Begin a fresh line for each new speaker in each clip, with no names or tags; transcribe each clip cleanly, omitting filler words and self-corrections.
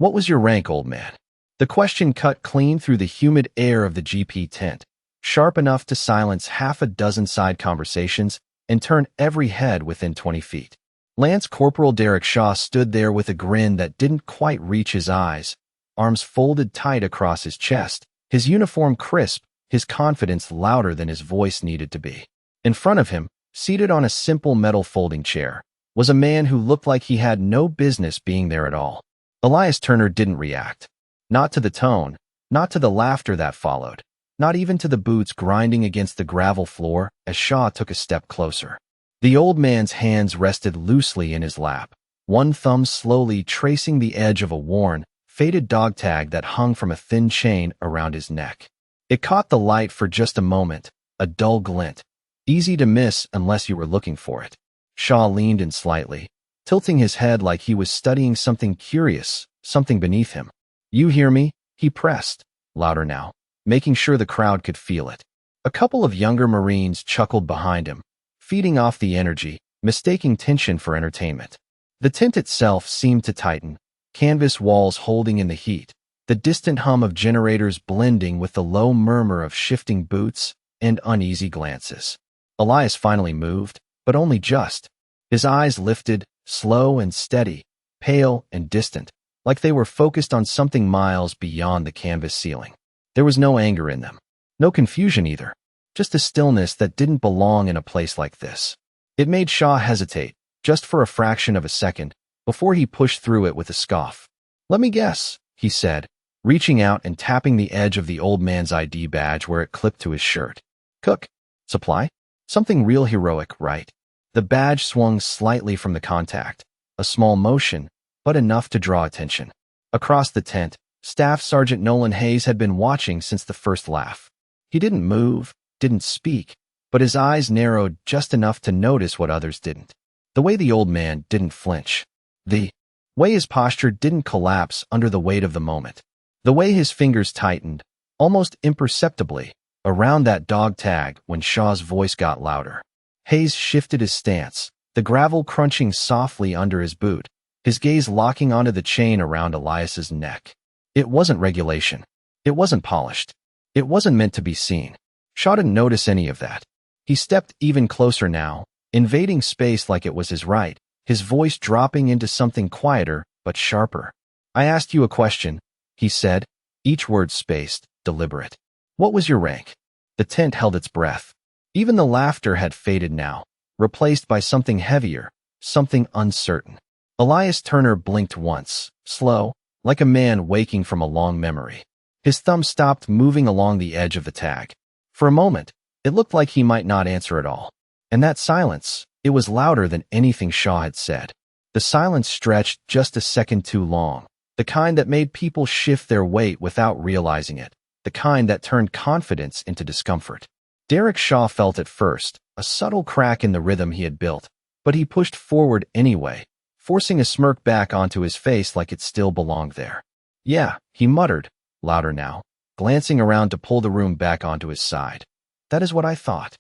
What was your rank, old man? The question cut clean through the humid air of the GP tent, sharp enough to silence half a dozen side conversations and turn every head within 20 feet. Lance Corporal Derek Shaw stood there with a grin that didn't quite reach his eyes, arms folded tight across his chest, his uniform crisp, his confidence louder than his voice needed to be. In front of him, seated on a simple metal folding chair, was a man who looked like he had no business being there at all. Elias Turner didn't react. Not to the tone, not to the laughter that followed, not even to the boots grinding against the gravel floor as Shaw took a step closer. The old man's hands rested loosely in his lap, one thumb slowly tracing the edge of a worn, faded dog tag that hung from a thin chain around his neck. It caught the light for just a moment, a dull glint, easy to miss unless you were looking for it. Shaw leaned in slightly, tilting his head like he was studying something curious, something beneath him. "You hear me?" he pressed, louder now, making sure the crowd could feel it. A couple of younger Marines chuckled behind him, feeding off the energy, mistaking tension for entertainment. The tent itself seemed to tighten, canvas walls holding in the heat, the distant hum of generators blending with the low murmur of shifting boots and uneasy glances. Elias finally moved, but only just. His eyes lifted, slow and steady, pale and distant, like they were focused on something miles beyond the canvas ceiling. There was no anger in them, no confusion either, just a stillness that didn't belong in a place like this. It made Shaw hesitate, just for a fraction of a second, before he pushed through it with a scoff. "Let me guess," he said, reaching out and tapping the edge of the old man's ID badge where it clipped to his shirt. "Cook? Supply? Something real heroic, right?" The badge swung slightly from the contact, a small motion, but enough to draw attention. Across the tent, Staff Sergeant Nolan Hayes had been watching since the first laugh. He didn't move, didn't speak, but his eyes narrowed just enough to notice what others didn't. The way the old man didn't flinch. The way his posture didn't collapse under the weight of the moment. The way his fingers tightened, almost imperceptibly, around that dog tag when Shaw's voice got louder. Hayes shifted his stance, the gravel crunching softly under his boot, his gaze locking onto the chain around Elias's neck. It wasn't regulation. It wasn't polished. It wasn't meant to be seen. Shaw didn't notice any of that. He stepped even closer now, invading space like it was his right, his voice dropping into something quieter but sharper. "I asked you a question," he said, each word spaced, deliberate. "What was your rank?" The tent held its breath. Even the laughter had faded now, replaced by something heavier, something uncertain. Elias Turner blinked once, slow, like a man waking from a long memory. His thumb stopped moving along the edge of the tag. For a moment, it looked like he might not answer at all. And that silence, it was louder than anything Shaw had said. The silence stretched just a second too long, the kind that made people shift their weight without realizing it, the kind that turned confidence into discomfort. Derek Shaw felt at first, a subtle crack in the rhythm he had built, but he pushed forward anyway, forcing a smirk back onto his face like it still belonged there. "Yeah," he muttered, louder now, glancing around to pull the room back onto his side. "That is what I thought."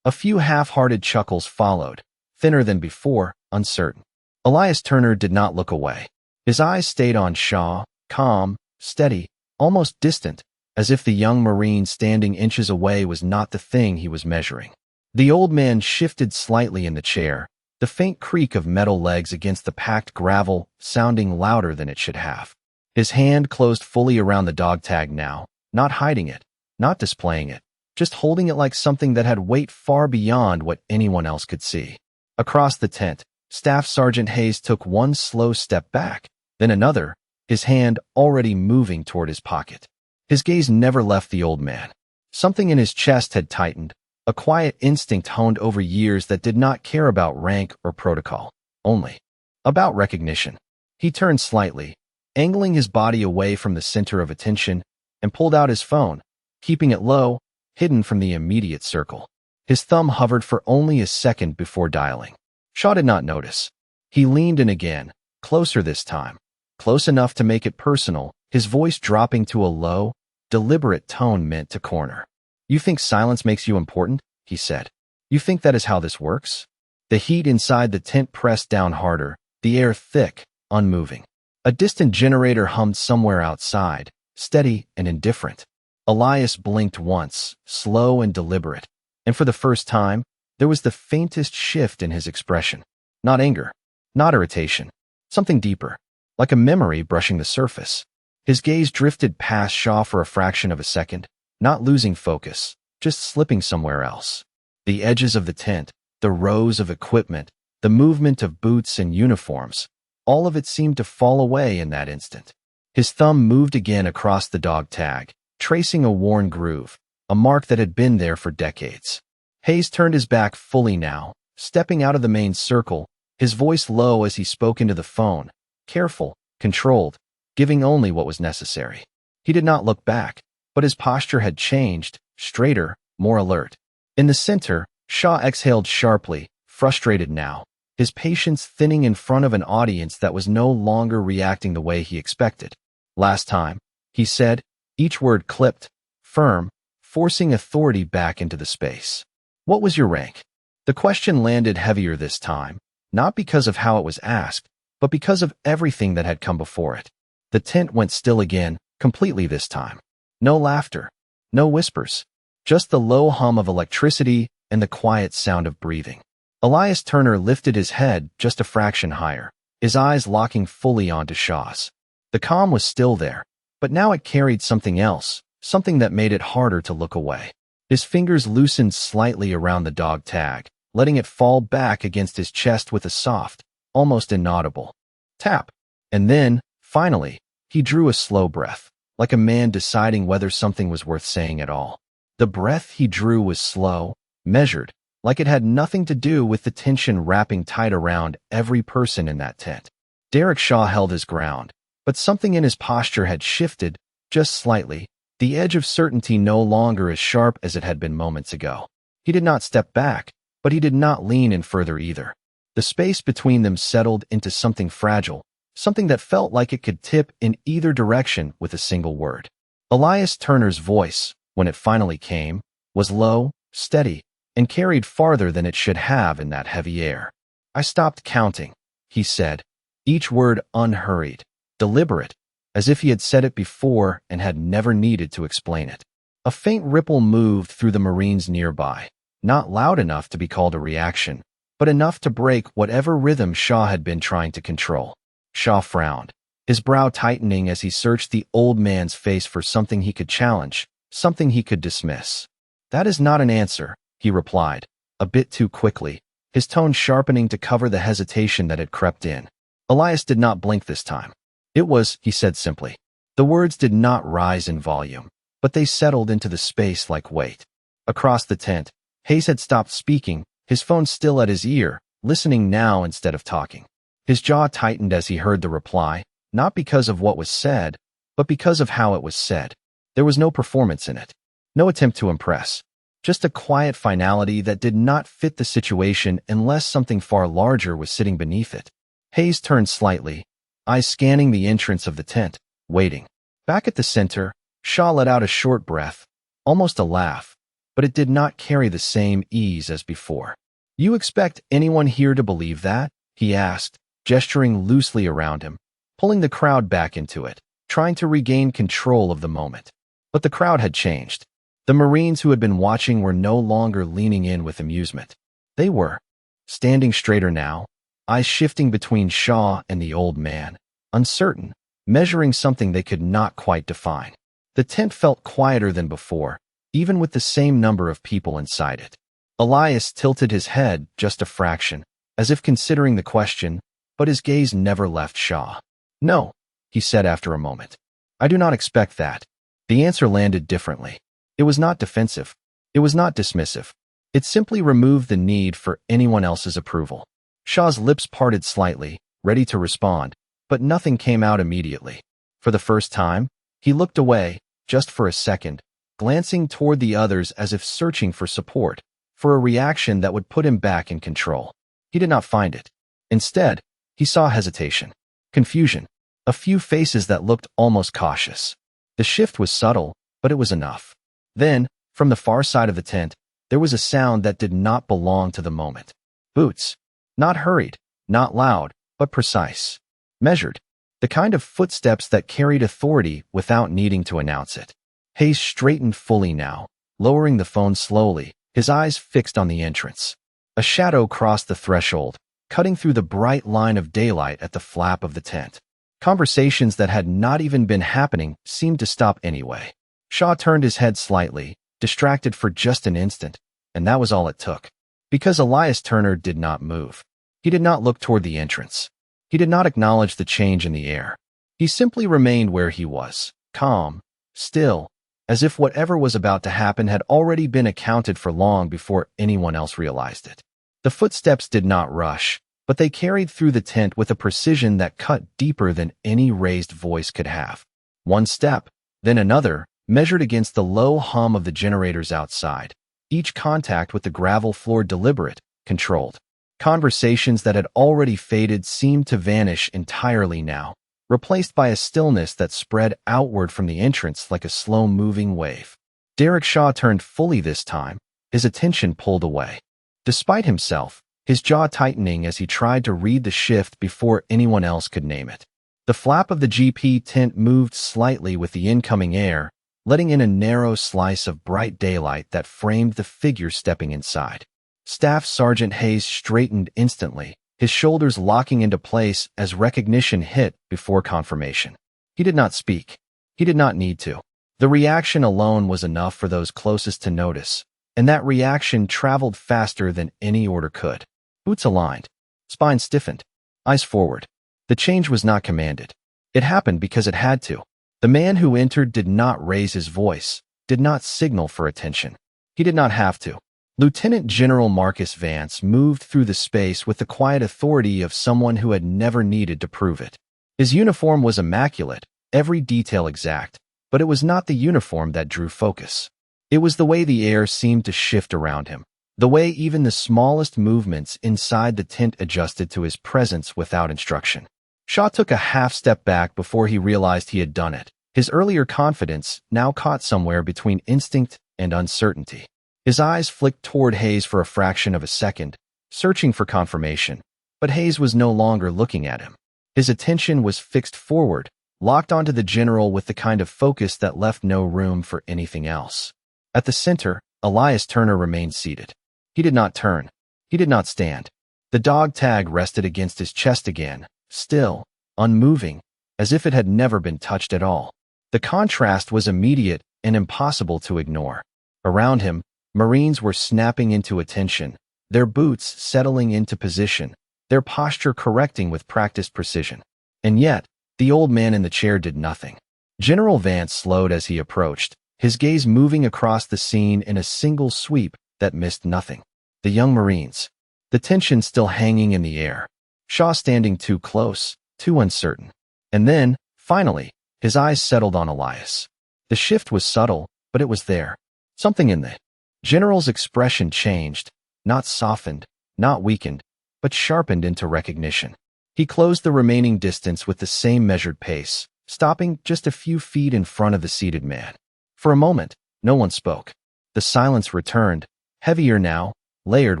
A few half-hearted chuckles followed, thinner than before, uncertain. Elias Turner did not look away. His eyes stayed on Shaw, calm, steady, almost distant, as if the young Marine standing inches away was not the thing he was measuring. The old man shifted slightly in the chair, the faint creak of metal legs against the packed gravel sounding louder than it should have. His hand closed fully around the dog tag now, not hiding it, not displaying it, just holding it like something that had weight far beyond what anyone else could see. Across the tent, Staff Sergeant Hayes took one slow step back, then another, his hand already moving toward his pocket. His gaze never left the old man. Something in his chest had tightened, a quiet instinct honed over years that did not care about rank or protocol, only about recognition. He turned slightly, angling his body away from the center of attention, and pulled out his phone, keeping it low, hidden from the immediate circle. His thumb hovered for only a second before dialing. Shaw did not notice. He leaned in again, closer this time, close enough to make it personal, his voice dropping to a low, deliberate tone meant to corner. "You think silence makes you important?" he said. "You think that is how this works?" The heat inside the tent pressed down harder, the air thick, unmoving. A distant generator hummed somewhere outside, steady and indifferent. Elias blinked once, slow and deliberate, and for the first time, there was the faintest shift in his expression. Not anger, not irritation, something deeper, like a memory brushing the surface. His gaze drifted past Shaw for a fraction of a second, not losing focus, just slipping somewhere else. The edges of the tent, the rows of equipment, the movement of boots and uniforms, all of it seemed to fall away in that instant. His thumb moved again across the dog tag, tracing a worn groove, a mark that had been there for decades. Hayes turned his back fully now, stepping out of the main circle, his voice low as he spoke into the phone, careful, controlled, giving only what was necessary. He did not look back, but his posture had changed, straighter, more alert. In the center, Shaw exhaled sharply, frustrated now, his patience thinning in front of an audience that was no longer reacting the way he expected. Last time, he said, each word clipped, firm, forcing authority back into the space. What was your rank? The question landed heavier this time, not because of how it was asked, but because of everything that had come before it. The tent went still again, completely this time. No laughter, no whispers, just the low hum of electricity and the quiet sound of breathing. Elias Turner lifted his head just a fraction higher, his eyes locking fully onto Shaw's. The calm was still there, but now it carried something else, something that made it harder to look away. His fingers loosened slightly around the dog tag, letting it fall back against his chest with a soft, almost inaudible tap. And then, finally, he drew a slow breath, like a man deciding whether something was worth saying at all. The breath he drew was slow, measured, like it had nothing to do with the tension wrapping tight around every person in that tent. Derek Shaw held his ground, but something in his posture had shifted, just slightly, the edge of certainty no longer as sharp as it had been moments ago. He did not step back, but he did not lean in further either. The space between them settled into something fragile, something that felt like it could tip in either direction with a single word. Elias Turner's voice, when it finally came, was low, steady, and carried farther than it should have in that heavy air. I stopped counting, he said, each word unhurried, deliberate, as if he had said it before and had never needed to explain it. A faint ripple moved through the Marines nearby, not loud enough to be called a reaction, but enough to break whatever rhythm Shaw had been trying to control. Shaw frowned, his brow tightening as he searched the old man's face for something he could challenge, something he could dismiss. That is not an answer, he replied, a bit too quickly, his tone sharpening to cover the hesitation that had crept in. Elias did not blink this time. It was, he said simply. The words did not rise in volume, but they settled into the space like weight. Across the tent, Hayes had stopped speaking, his phone still at his ear, listening now instead of talking. His jaw tightened as he heard the reply, not because of what was said, but because of how it was said. There was no performance in it, no attempt to impress, just a quiet finality that did not fit the situation unless something far larger was sitting beneath it. Hayes turned slightly, eyes scanning the entrance of the tent, waiting. Back at the center, Shaw let out a short breath, almost a laugh, but it did not carry the same ease as before. You expect anyone here to believe that? He asked, gesturing loosely around him, pulling the crowd back into it, trying to regain control of the moment. But the crowd had changed. The Marines who had been watching were no longer leaning in with amusement. They were standing straighter now, eyes shifting between Shaw and the old man, uncertain, measuring something they could not quite define. The tent felt quieter than before, even with the same number of people inside it. Elias tilted his head just a fraction, as if considering the question, but his gaze never left Shaw. No, he said after a moment. I do not expect that. The answer landed differently. It was not defensive. It was not dismissive. It simply removed the need for anyone else's approval. Shaw's lips parted slightly, ready to respond, but nothing came out immediately. For the first time, he looked away, just for a second, glancing toward the others as if searching for support, for a reaction that would put him back in control. He did not find it. Instead, he saw hesitation, confusion, a few faces that looked almost cautious. The shift was subtle, but it was enough. Then, from the far side of the tent, there was a sound that did not belong to the moment. Boots. Not hurried, not loud, but precise. Measured. The kind of footsteps that carried authority without needing to announce it. Hayes straightened fully now, lowering the phone slowly, his eyes fixed on the entrance. A shadow crossed the threshold, cutting through the bright line of daylight at the flap of the tent. Conversations that had not even been happening seemed to stop anyway. Shaw turned his head slightly, distracted for just an instant, and that was all it took. Because Elias Turner did not move. He did not look toward the entrance. He did not acknowledge the change in the air. He simply remained where he was, calm, still, as if whatever was about to happen had already been accounted for long before anyone else realized it. The footsteps did not rush, but they carried through the tent with a precision that cut deeper than any raised voice could have. One step, then another, measured against the low hum of the generators outside, each contact with the gravel floor deliberate, controlled. Conversations that had already faded seemed to vanish entirely now, replaced by a stillness that spread outward from the entrance like a slow-moving wave. Derek Shaw turned fully this time, his attention pulled away. Despite himself, his jaw tightening as he tried to read the shift before anyone else could name it. The flap of the GP tent moved slightly with the incoming air, letting in a narrow slice of bright daylight that framed the figure stepping inside. Staff Sergeant Hayes straightened instantly, his shoulders locking into place as recognition hit before confirmation. He did not speak. He did not need to. The reaction alone was enough for those closest to notice, and that reaction traveled faster than any order could. Boots aligned, spine stiffened, eyes forward. The change was not commanded. It happened because it had to. The man who entered did not raise his voice, did not signal for attention. He did not have to. Lieutenant General Marcus Vance moved through the space with the quiet authority of someone who had never needed to prove it. His uniform was immaculate, every detail exact, but it was not the uniform that drew focus. It was the way the air seemed to shift around him, the way even the smallest movements inside the tent adjusted to his presence without instruction. Shaw took a half step back before he realized he had done it. His earlier confidence now caught somewhere between instinct and uncertainty. His eyes flicked toward Hayes for a fraction of a second, searching for confirmation, but Hayes was no longer looking at him. His attention was fixed forward, locked onto the general with the kind of focus that left no room for anything else. At the center, Elias Turner remained seated. He did not turn. He did not stand. The dog tag rested against his chest again, still, unmoving, as if it had never been touched at all. The contrast was immediate and impossible to ignore. Around him, Marines were snapping into attention, their boots settling into position, their posture correcting with practiced precision. And yet, the old man in the chair did nothing. General Vance slowed as he approached, his gaze moving across the scene in a single sweep that missed nothing. The young Marines. The tension still hanging in the air. Shaw standing too close, too uncertain. And then, finally, his eyes settled on Elias. The shift was subtle, but it was there. Something in the general's expression changed, not softened, not weakened, but sharpened into recognition. He closed the remaining distance with the same measured pace, stopping just a few feet in front of the seated man. For a moment, no one spoke. The silence returned, heavier now, layered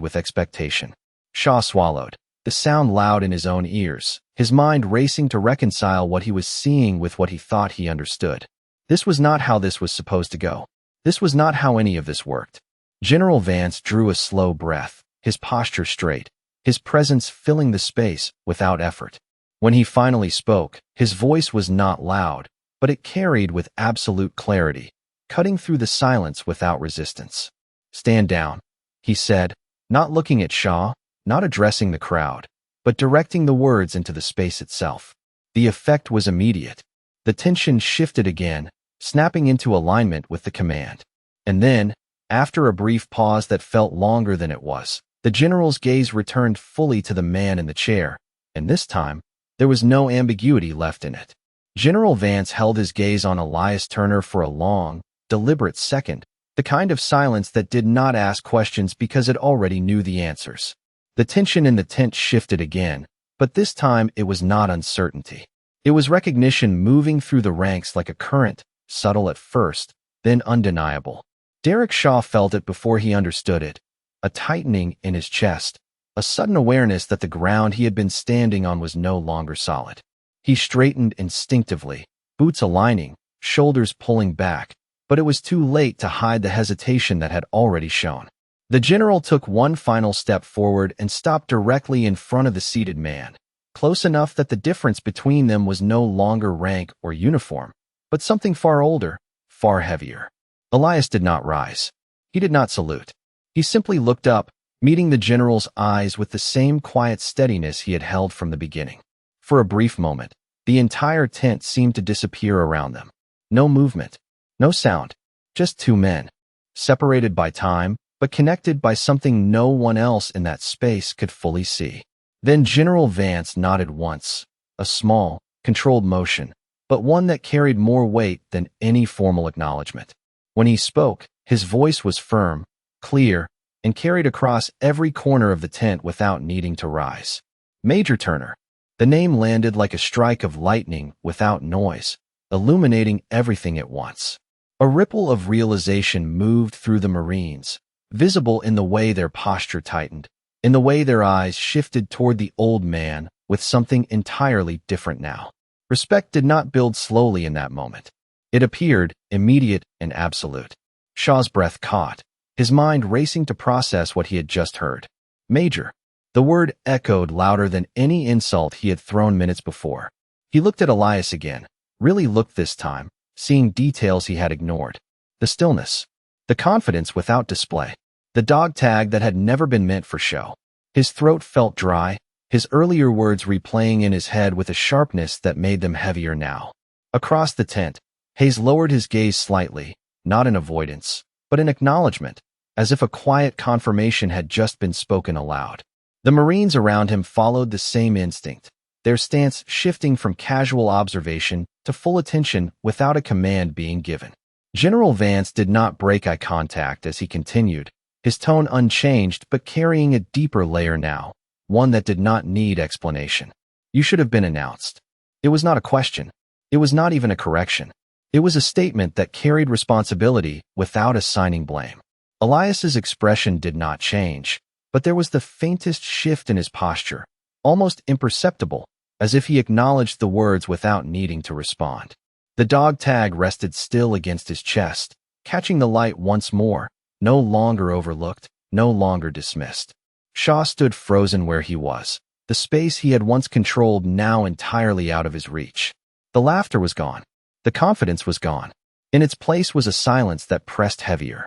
with expectation. Shaw swallowed, the sound loud in his own ears, his mind racing to reconcile what he was seeing with what he thought he understood. This was not how this was supposed to go. This was not how any of this worked. General Vance drew a slow breath, his posture straight, his presence filling the space without effort. When he finally spoke, his voice was not loud, but it carried with absolute clarity, cutting through the silence without resistance. "Stand down," he said, not looking at Shaw, not addressing the crowd, but directing the words into the space itself. The effect was immediate. The tension shifted again, snapping into alignment with the command. And then, after a brief pause that felt longer than it was, the general's gaze returned fully to the man in the chair, and this time, there was no ambiguity left in it. General Vance held his gaze on Elias Turner for a long, deliberate second, the kind of silence that did not ask questions because it already knew the answers. The tension in the tent shifted again, but this time it was not uncertainty. It was recognition moving through the ranks like a current, subtle at first, then undeniable. Derek Shaw felt it before he understood it, a tightening in his chest, a sudden awareness that the ground he had been standing on was no longer solid. He straightened instinctively, boots aligning, shoulders pulling back, but it was too late to hide the hesitation that had already shown. The general took one final step forward and stopped directly in front of the seated man, close enough that the difference between them was no longer rank or uniform, but something far older, far heavier. Elias did not rise. He did not salute. He simply looked up, meeting the general's eyes with the same quiet steadiness he had held from the beginning. For a brief moment, the entire tent seemed to disappear around them. No movement, no sound, just two men, separated by time, but connected by something no one else in that space could fully see. Then General Vance nodded once, a small, controlled motion, but one that carried more weight than any formal acknowledgement. When he spoke, his voice was firm, clear, and carried across every corner of the tent without needing to rise. Major Turner. The name landed like a strike of lightning without noise, illuminating everything at once. A ripple of realization moved through the Marines, visible in the way their posture tightened, in the way their eyes shifted toward the old man with something entirely different now. Respect did not build slowly in that moment. It appeared, immediate and absolute. Shaw's breath caught, his mind racing to process what he had just heard. Major. The word echoed louder than any insult he had thrown minutes before. He looked at Elias again, really looked this time, seeing details he had ignored. The stillness. The confidence without display. The dog tag that had never been meant for show. His throat felt dry, his earlier words replaying in his head with a sharpness that made them heavier now. Across the tent, Hayes lowered his gaze slightly, not in avoidance, but in acknowledgement, as if a quiet confirmation had just been spoken aloud. The Marines around him followed the same instinct, their stance shifting from casual observation to full attention without a command being given. General Vance did not break eye contact as he continued, his tone unchanged but carrying a deeper layer now, one that did not need explanation. You should have been announced. It was not a question. It was not even a correction. It was a statement that carried responsibility without assigning blame. Elias's expression did not change, but there was the faintest shift in his posture, almost imperceptible, as if he acknowledged the words without needing to respond. The dog tag rested still against his chest, catching the light once more, no longer overlooked, no longer dismissed. Shaw stood frozen where he was, the space he had once controlled now entirely out of his reach. The laughter was gone. The confidence was gone. In its place was a silence that pressed heavier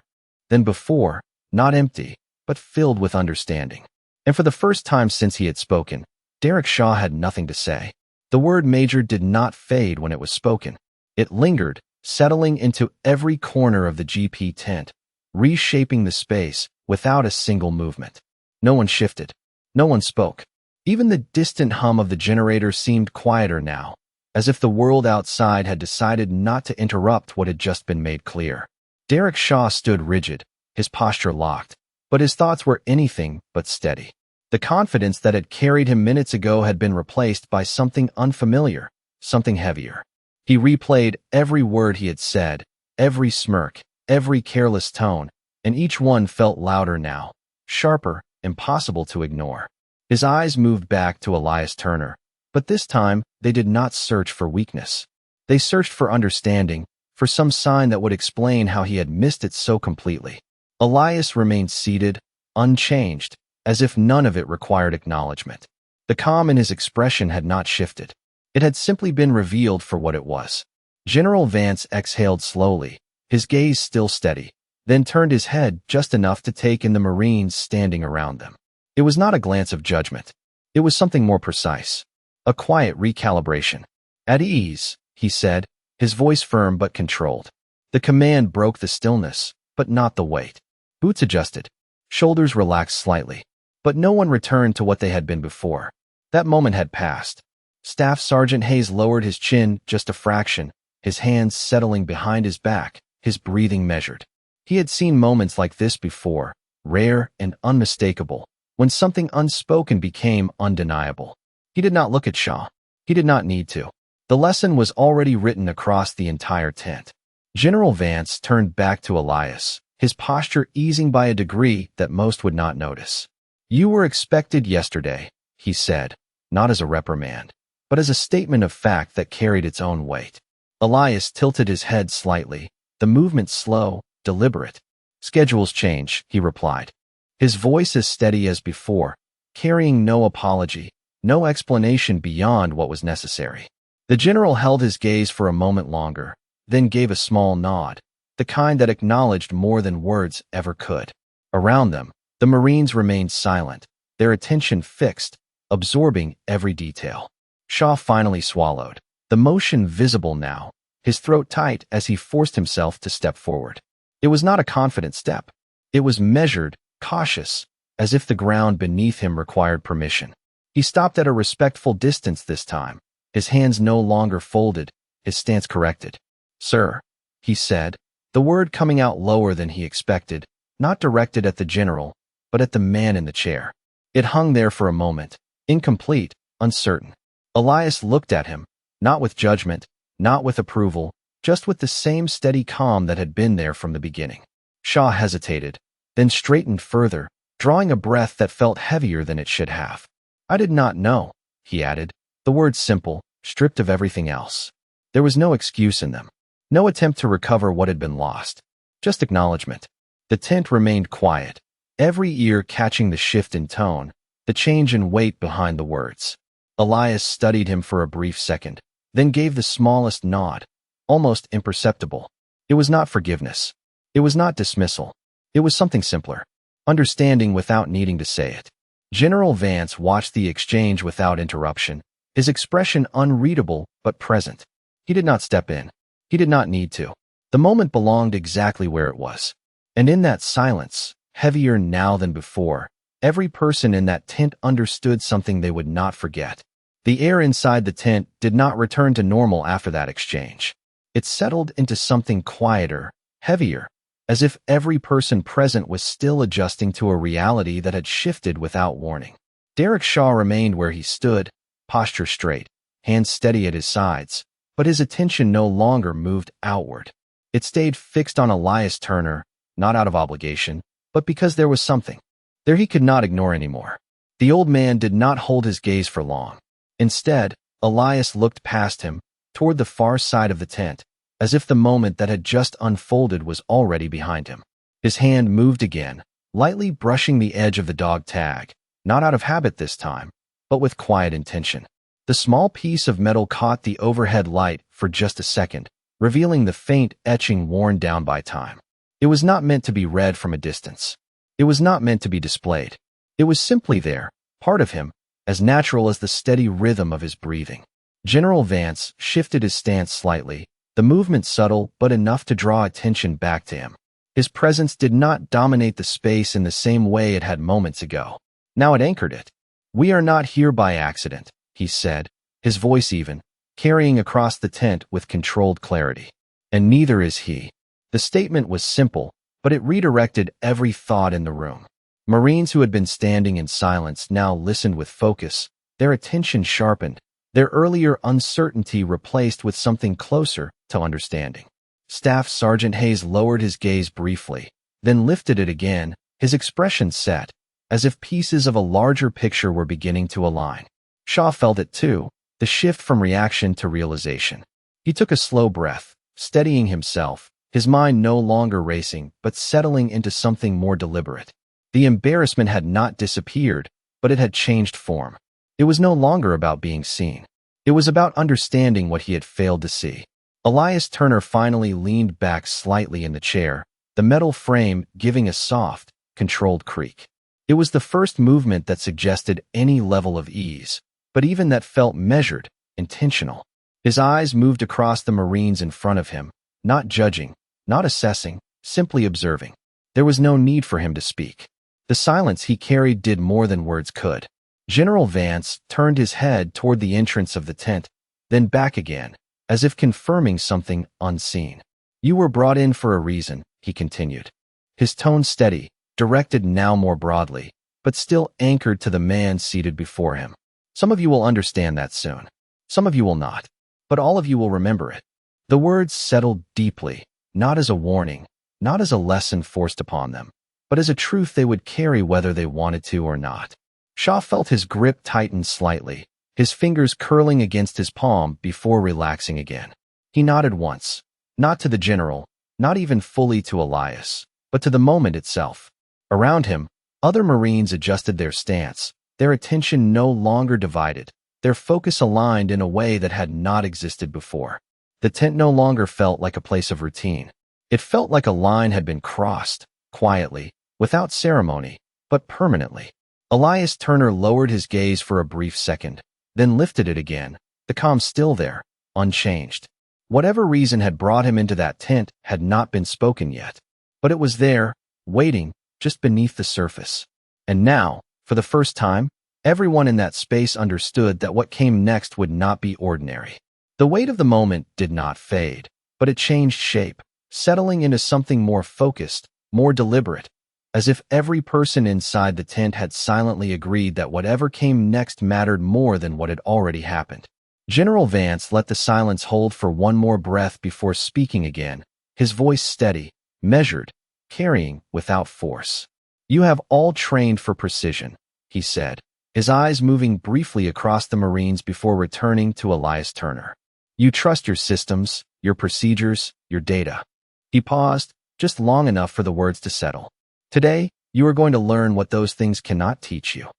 than before, not empty, but filled with understanding. And for the first time since he had spoken, Derek Shaw had nothing to say. The word major did not fade when it was spoken. It lingered, settling into every corner of the GP tent, reshaping the space without a single movement. No one shifted. No one spoke. Even the distant hum of the generator seemed quieter now, as if the world outside had decided not to interrupt what had just been made clear. Derek Shaw stood rigid, his posture locked, but his thoughts were anything but steady. The confidence that had carried him minutes ago had been replaced by something unfamiliar, something heavier. He replayed every word he had said, every smirk, every careless tone, and each one felt louder now, sharper, impossible to ignore. His eyes moved back to Elias Turner, but this time they did not search for weakness. They searched for understanding, for some sign that would explain how he had missed it so completely. Elias remained seated, unchanged, as if none of it required acknowledgement. The calm in his expression had not shifted. It had simply been revealed for what it was. General Vance exhaled slowly, his gaze still steady, then turned his head just enough to take in the Marines standing around them. It was not a glance of judgment. It was something more precise. A quiet recalibration. At ease, he said, his voice firm but controlled. The command broke the stillness, but not the weight. Boots adjusted. Shoulders relaxed slightly. But no one returned to what they had been before. That moment had passed. Staff Sergeant Hayes lowered his chin just a fraction, his hands settling behind his back, his breathing measured. He had seen moments like this before, rare and unmistakable, when something unspoken became undeniable. He did not look at Shaw. He did not need to. The lesson was already written across the entire tent. General Vance turned back to Elias, his posture easing by a degree that most would not notice. You were expected yesterday, he said, not as a reprimand, but as a statement of fact that carried its own weight. Elias tilted his head slightly, the movement slow, deliberate. "Schedules change," he replied. His voice as steady as before, carrying no apology, no explanation beyond what was necessary. The general held his gaze for a moment longer, then gave a small nod, the kind that acknowledged more than words ever could. Around them, the Marines remained silent, their attention fixed, absorbing every detail. Shaw finally swallowed, the motion visible now, his throat tight as he forced himself to step forward. It was not a confident step. It was measured, cautious, as if the ground beneath him required permission. He stopped at a respectful distance this time, his hands no longer folded, his stance corrected. "Sir," he said, the word coming out lower than he expected, not directed at the general, but at the man in the chair. It hung there for a moment, incomplete, uncertain. Elias looked at him, not with judgment, not with approval, just with the same steady calm that had been there from the beginning. Shaw hesitated, then straightened further, drawing a breath that felt heavier than it should have. "I did not know," he added, the words simple, stripped of everything else. There was no excuse in them, no attempt to recover what had been lost, just acknowledgement. The tent remained quiet, every ear catching the shift in tone, the change in weight behind the words. Elias studied him for a brief second, then gave the smallest nod, almost imperceptible. It was not forgiveness. It was not dismissal. It was something simpler. Understanding without needing to say it. General Vance watched the exchange without interruption, his expression unreadable but present. He did not step in. He did not need to. The moment belonged exactly where it was. And in that silence, heavier now than before, every person in that tent understood something they would not forget. The air inside the tent did not return to normal after that exchange. It settled into something quieter, heavier, as if every person present was still adjusting to a reality that had shifted without warning. Derek Shaw remained where he stood, posture straight, hands steady at his sides, but his attention no longer moved outward. It stayed fixed on Elias Turner, not out of obligation, but because there was something there he could not ignore anymore. The old man did not hold his gaze for long. Instead, Elias looked past him, toward the far side of the tent, as if the moment that had just unfolded was already behind him. His hand moved again, lightly brushing the edge of the dog tag, not out of habit this time, but with quiet intention. The small piece of metal caught the overhead light for just a second, revealing the faint etching worn down by time. It was not meant to be read from a distance. It was not meant to be displayed. It was simply there, part of him, as natural as the steady rhythm of his breathing. General Vance shifted his stance slightly, the movement subtle but enough to draw attention back to him. His presence did not dominate the space in the same way it had moments ago. Now it anchored it. "We are not here by accident," he said, his voice even, carrying across the tent with controlled clarity. "And neither is he." The statement was simple, but it redirected every thought in the room. Marines who had been standing in silence now listened with focus, their attention sharpened, their earlier uncertainty replaced with something closer to understanding. Staff Sergeant Hayes lowered his gaze briefly, then lifted it again, his expression set, as if pieces of a larger picture were beginning to align. Shaw felt it too, the shift from reaction to realization. He took a slow breath, steadying himself, his mind no longer racing but settling into something more deliberate. The embarrassment had not disappeared, but it had changed form. It was no longer about being seen. It was about understanding what he had failed to see. Elias Turner finally leaned back slightly in the chair, the metal frame giving a soft, controlled creak. It was the first movement that suggested any level of ease, but even that felt measured, intentional. His eyes moved across the Marines in front of him, not judging, not assessing, simply observing. There was no need for him to speak. The silence he carried did more than words could. General Vance turned his head toward the entrance of the tent, then back again, as if confirming something unseen. "You were brought in for a reason," he continued. His tone steady, directed now more broadly, but still anchored to the man seated before him. "Some of you will understand that soon. Some of you will not. But all of you will remember it." The words settled deeply, not as a warning, not as a lesson forced upon them, but as a truth they would carry whether they wanted to or not. Shaw felt his grip tighten slightly, his fingers curling against his palm before relaxing again. He nodded once, not to the general, not even fully to Elias, but to the moment itself. Around him, other Marines adjusted their stance, their attention no longer divided, their focus aligned in a way that had not existed before. The tent no longer felt like a place of routine. It felt like a line had been crossed, quietly, without ceremony, but permanently. Elias Turner lowered his gaze for a brief second, then lifted it again, the calm still there, unchanged. Whatever reason had brought him into that tent had not been spoken yet, but it was there, waiting, just beneath the surface. And now, for the first time, everyone in that space understood that what came next would not be ordinary. The weight of the moment did not fade, but it changed shape, settling into something more focused, more deliberate, as if every person inside the tent had silently agreed that whatever came next mattered more than what had already happened. General Vance let the silence hold for one more breath before speaking again, his voice steady, measured, carrying without force. "You have all trained for precision," he said, his eyes moving briefly across the Marines before returning to Elias Turner. "You trust your systems, your procedures, your data." He paused, just long enough for the words to settle. "Today, you are going to learn what those things cannot teach you."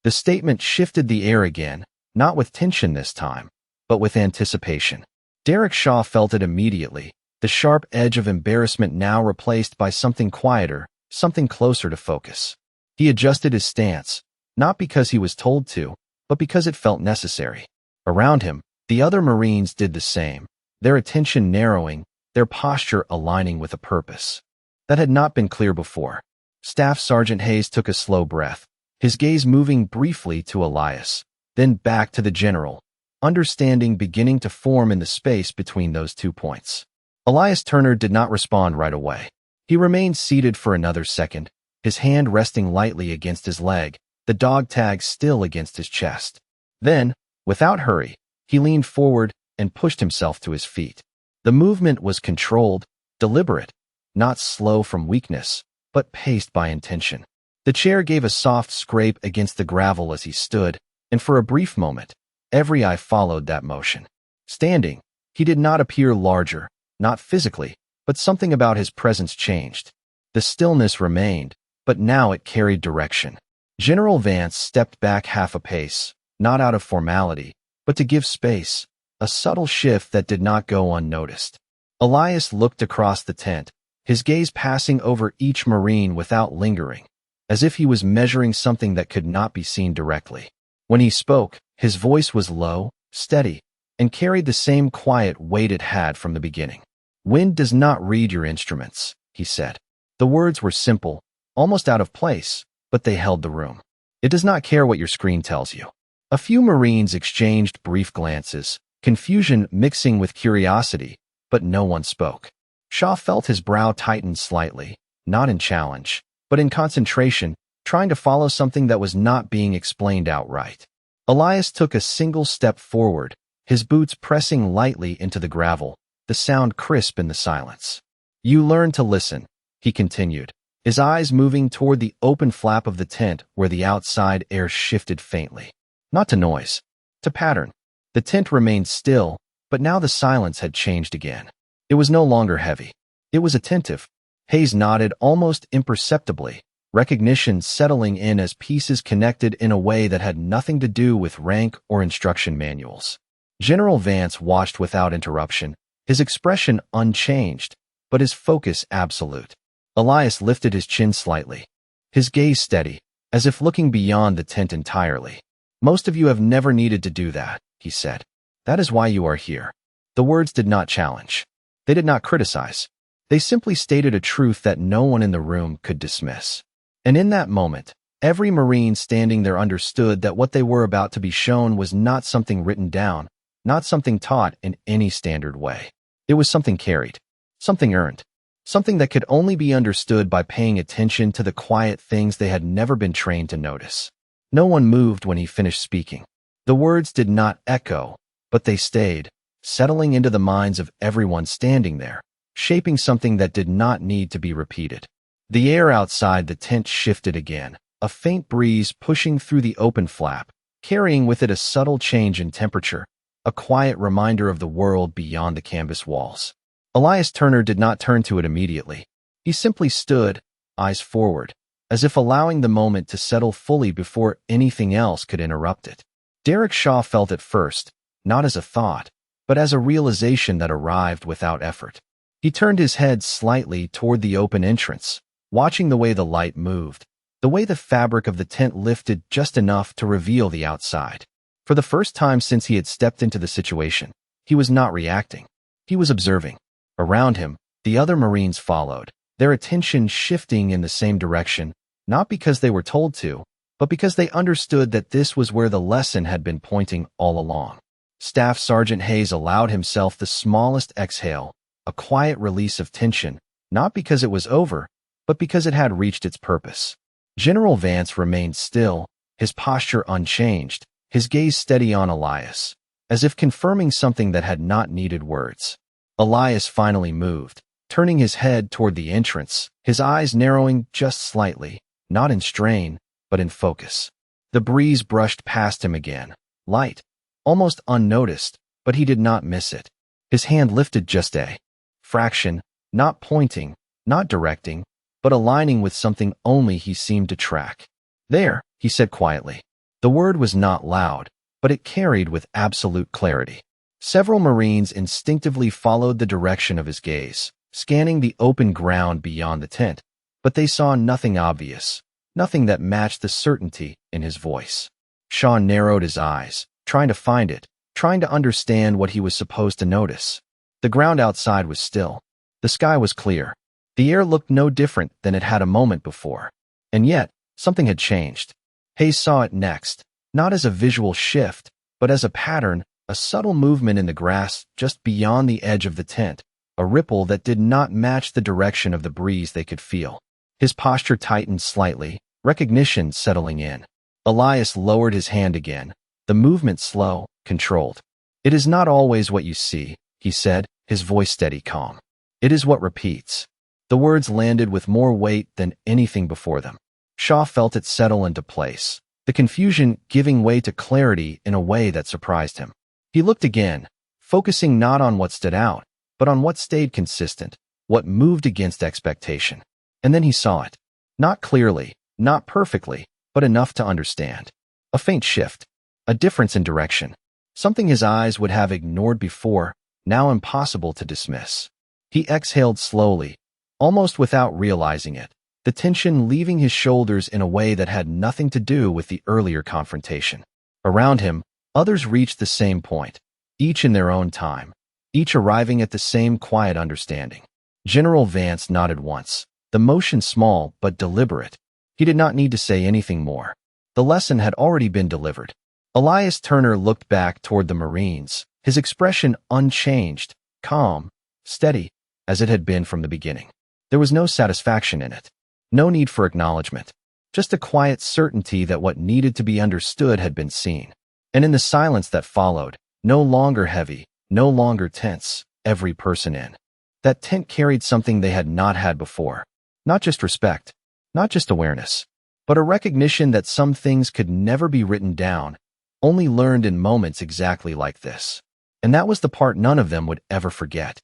The statement shifted the air again, not with tension this time, but with anticipation. Derek Shaw felt it immediately, the sharp edge of embarrassment now replaced by something quieter, something closer to focus. He adjusted his stance, not because he was told to, but because it felt necessary. Around him, the other Marines did the same, their attention narrowing, their posture aligning with a purpose. That had not been clear before. Staff Sergeant Hayes took a slow breath, his gaze moving briefly to Elias, then back to the general, understanding beginning to form in the space between those 2 points. Elias Turner did not respond right away. He remained seated for another second, his hand resting lightly against his leg, the dog tag still against his chest. Then, without hurry, he leaned forward and pushed himself to his feet. The movement was controlled, deliberate, not slow from weakness, but paced by intention. The chair gave a soft scrape against the gravel as he stood, and for a brief moment, every eye followed that motion. Standing, he did not appear larger, not physically, but something about his presence changed. The stillness remained, but now it carried direction. General Vance stepped back half a pace, not out of formality, but to give space, a subtle shift that did not go unnoticed. Elias looked across the tent, his gaze passing over each Marine without lingering, as if he was measuring something that could not be seen directly. When he spoke, his voice was low, steady, and carried the same quiet weight it had from the beginning. "Wind does not read your instruments," he said. The words were simple, almost out of place, but they held the room. "It does not care what your screen tells you." A few Marines exchanged brief glances, confusion mixing with curiosity, but no one spoke. Shaw felt his brow tighten slightly, not in challenge, but in concentration, trying to follow something that was not being explained outright. Elias took a single step forward, his boots pressing lightly into the gravel, the sound crisp in the silence. "You learn to listen," he continued, his eyes moving toward the open flap of the tent where the outside air shifted faintly. Not to noise, to pattern. The tent remained still, but now the silence had changed again. It was no longer heavy. It was attentive. Hayes nodded almost imperceptibly, recognition settling in as pieces connected in a way that had nothing to do with rank or instruction manuals. General Vance watched without interruption, his expression unchanged, but his focus absolute. Elias lifted his chin slightly, his gaze steady, as if looking beyond the tent entirely. "Most of you have never needed to do that," he said. "That is why you are here." The words did not challenge. They did not criticize. They simply stated a truth that no one in the room could dismiss. And in that moment, every Marine standing there understood that what they were about to be shown was not something written down, not something taught in any standard way. It was something carried, something earned, something that could only be understood by paying attention to the quiet things they had never been trained to notice. No one moved when he finished speaking. The words did not echo, but they stayed, settling into the minds of everyone standing there, shaping something that did not need to be repeated. The air outside the tent shifted again, a faint breeze pushing through the open flap, carrying with it a subtle change in temperature, a quiet reminder of the world beyond the canvas walls. Elias Turner did not turn to it immediately. He simply stood, eyes forward, as if allowing the moment to settle fully before anything else could interrupt it. Derek Shaw felt it first, not as a thought, but as a realization that arrived without effort. He turned his head slightly toward the open entrance, watching the way the light moved, the way the fabric of the tent lifted just enough to reveal the outside. For the first time since he had stepped into the situation, he was not reacting. He was observing. Around him, the other Marines followed, their attention shifting in the same direction, not because they were told to, but because they understood that this was where the lesson had been pointing all along. Staff Sergeant Hayes allowed himself the smallest exhale, a quiet release of tension, not because it was over, but because it had reached its purpose. General Vance remained still, his posture unchanged, his gaze steady on Elias, as if confirming something that had not needed words. Elias finally moved, turning his head toward the entrance, his eyes narrowing just slightly, not in strain, but in focus. The breeze brushed past him again, light, almost unnoticed, but he did not miss it. His hand lifted just a fraction, not pointing, not directing, but aligning with something only he seemed to track. "There," he said quietly. The word was not loud, but it carried with absolute clarity. Several Marines instinctively followed the direction of his gaze, scanning the open ground beyond the tent, but they saw nothing obvious, nothing that matched the certainty in his voice. Shaw narrowed his eyes, trying to find it, trying to understand what he was supposed to notice. The ground outside was still. The sky was clear. The air looked no different than it had a moment before. And yet, something had changed. Hayes saw it next, not as a visual shift, but as a pattern, a subtle movement in the grass just beyond the edge of the tent, a ripple that did not match the direction of the breeze they could feel. His posture tightened slightly, recognition settling in. Elias lowered his hand again, the movement slow, controlled. "It is not always what you see," he said, his voice steady, calm. "It is what repeats." The words landed with more weight than anything before them. Shaw felt it settle into place, the confusion giving way to clarity in a way that surprised him. He looked again, focusing not on what stood out, but on what stayed consistent, what moved against expectation. And then he saw it. Not clearly, not perfectly, but enough to understand. A faint shift, a difference in direction, something his eyes would have ignored before, now impossible to dismiss. He exhaled slowly, almost without realizing it, the tension leaving his shoulders in a way that had nothing to do with the earlier confrontation. Around him, others reached the same point, each in their own time, each arriving at the same quiet understanding. General Vance nodded once, the motion small but deliberate. He did not need to say anything more. The lesson had already been delivered. Elias Turner looked back toward the Marines, his expression unchanged, calm, steady, as it had been from the beginning. There was no satisfaction in it, no need for acknowledgement, just a quiet certainty that what needed to be understood had been seen. And in the silence that followed, no longer heavy, no longer tense, every person in that tent carried something they had not had before. Not just respect, not just awareness, but a recognition that some things could never be written down, only learned in moments exactly like this. And that was the part none of them would ever forget.